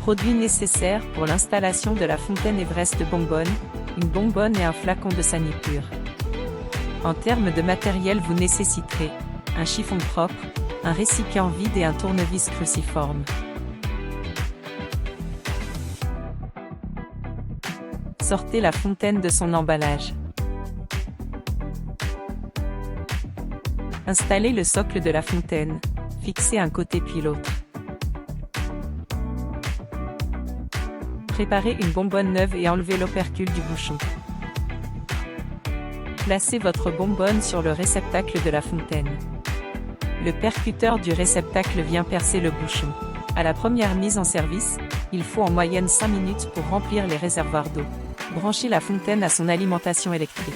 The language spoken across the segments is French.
Produits nécessaires pour l'installation de la fontaine Everest Bonbonne, une bonbonne et un flacon de Sanipur. En termes de matériel, vous nécessiterez un chiffon propre, un récipient vide et un tournevis cruciforme. Sortez la fontaine de son emballage. Installez le socle de la fontaine, fixez un côté puis l'autre. Préparez une bonbonne neuve et enlevez l'opercule du bouchon. Placez votre bonbonne sur le réceptacle de la fontaine. Le percuteur du réceptacle vient percer le bouchon. À la première mise en service, il faut en moyenne 5 minutes pour remplir les réservoirs d'eau. Branchez la fontaine à son alimentation électrique.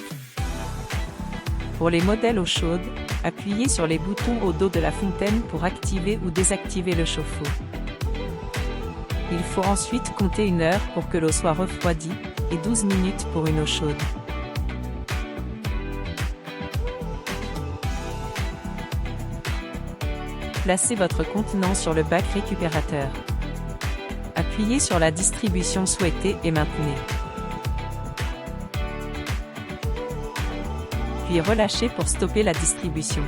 Pour les modèles eau chaude, appuyez sur les boutons au dos de la fontaine pour activer ou désactiver le chauffe-eau. Il faut ensuite compter 1 heure pour que l'eau soit refroidie, et 12 minutes pour une eau chaude. Placez votre contenant sur le bac récupérateur. Appuyez sur la distribution souhaitée et maintenez. Puis relâchez pour stopper la distribution.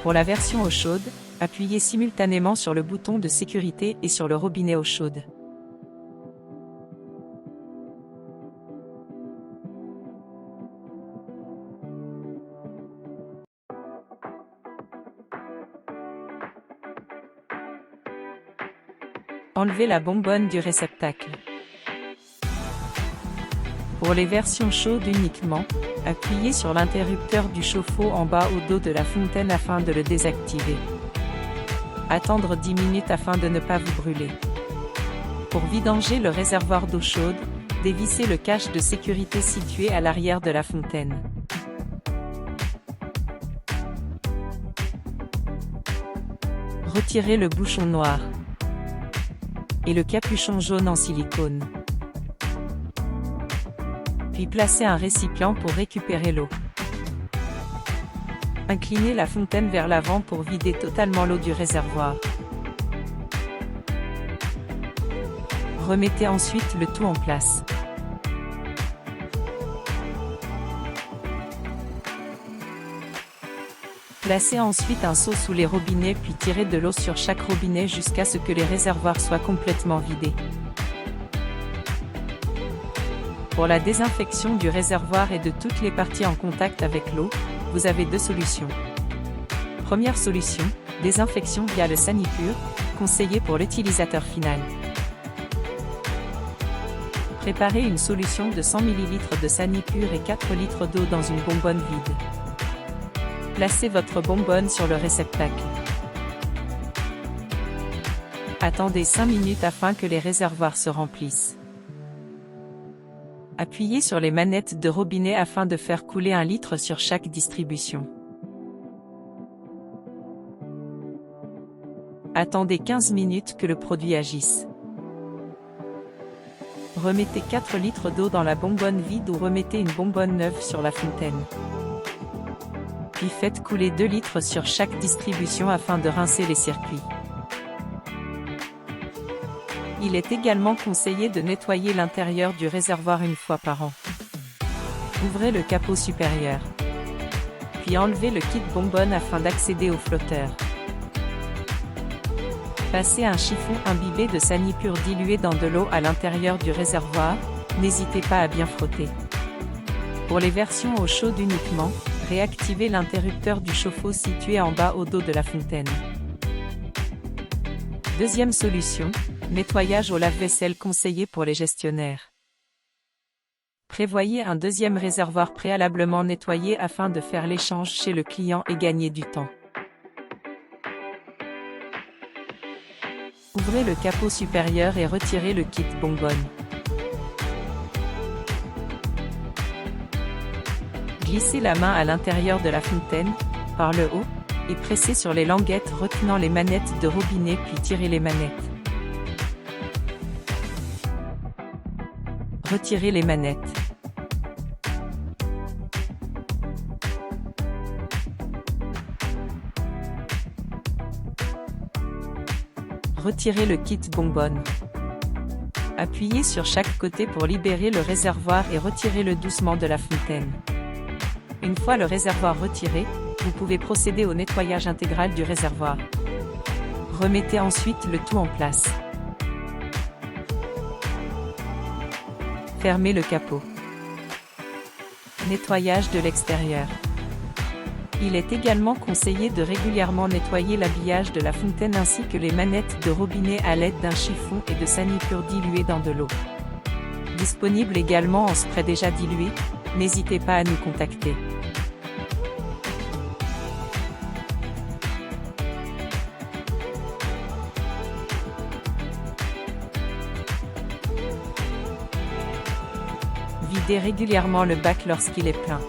Pour la version eau chaude, appuyez simultanément sur le bouton de sécurité et sur le robinet eau chaude. Enlevez la bonbonne du réceptacle. Pour les versions chaudes uniquement, appuyez sur l'interrupteur du chauffe-eau en bas au dos de la fontaine afin de le désactiver. Attendre 10 minutes afin de ne pas vous brûler. Pour vidanger le réservoir d'eau chaude, dévissez le cache de sécurité situé à l'arrière de la fontaine. Retirez le bouchon noir et le capuchon jaune en silicone. Puis placez un récipient pour récupérer l'eau. Inclinez la fontaine vers l'avant pour vider totalement l'eau du réservoir. Remettez ensuite le tout en place. Placez ensuite un seau sous les robinets puis tirez de l'eau sur chaque robinet jusqu'à ce que les réservoirs soient complètement vidés. Pour la désinfection du réservoir et de toutes les parties en contact avec l'eau, vous avez 2 solutions. Première solution, désinfection via le Sanipur, conseillé pour l'utilisateur final. Préparez une solution de 100 ml de Sanipur et 4 litres d'eau dans une bonbonne vide. Placez votre bonbonne sur le réceptacle. Attendez 5 minutes afin que les réservoirs se remplissent. Appuyez sur les manettes de robinet afin de faire couler 1 litre sur chaque distribution. Attendez 15 minutes que le produit agisse. Remettez 4 litres d'eau dans la bonbonne vide ou remettez une bonbonne neuve sur la fontaine. Puis faites couler 2 litres sur chaque distribution afin de rincer les circuits. Il est également conseillé de nettoyer l'intérieur du réservoir 1 fois par an. Ouvrez le capot supérieur. Puis enlevez le kit bonbonne afin d'accéder au flotteur. Passez un chiffon imbibé de Sanipur dilué dans de l'eau à l'intérieur du réservoir, n'hésitez pas à bien frotter. Pour les versions eau chaude uniquement, réactivez l'interrupteur du chauffe-eau situé en bas au dos de la fontaine. Deuxième solution, nettoyage au lave-vaisselle conseillé pour les gestionnaires. Prévoyez un deuxième réservoir préalablement nettoyé afin de faire l'échange chez le client et gagner du temps. Ouvrez le capot supérieur et retirez le kit bonbonne. Glissez la main à l'intérieur de la fontaine, par le haut, et pressez sur les languettes retenant les manettes de robinet puis tirez les manettes. Retirez les manettes. Retirez le kit bonbonne. Appuyez sur chaque côté pour libérer le réservoir et retirez-le doucement de la fontaine. Une fois le réservoir retiré, vous pouvez procéder au nettoyage intégral du réservoir. Remettez ensuite le tout en place. Fermez le capot. Nettoyage de l'extérieur. Il est également conseillé de régulièrement nettoyer l'habillage de la fontaine ainsi que les manettes de robinet à l'aide d'un chiffon et de Sanipur dilué dans de l'eau. Disponible également en spray déjà dilué, n'hésitez pas à nous contacter. Videz régulièrement le bac lorsqu'il est plein.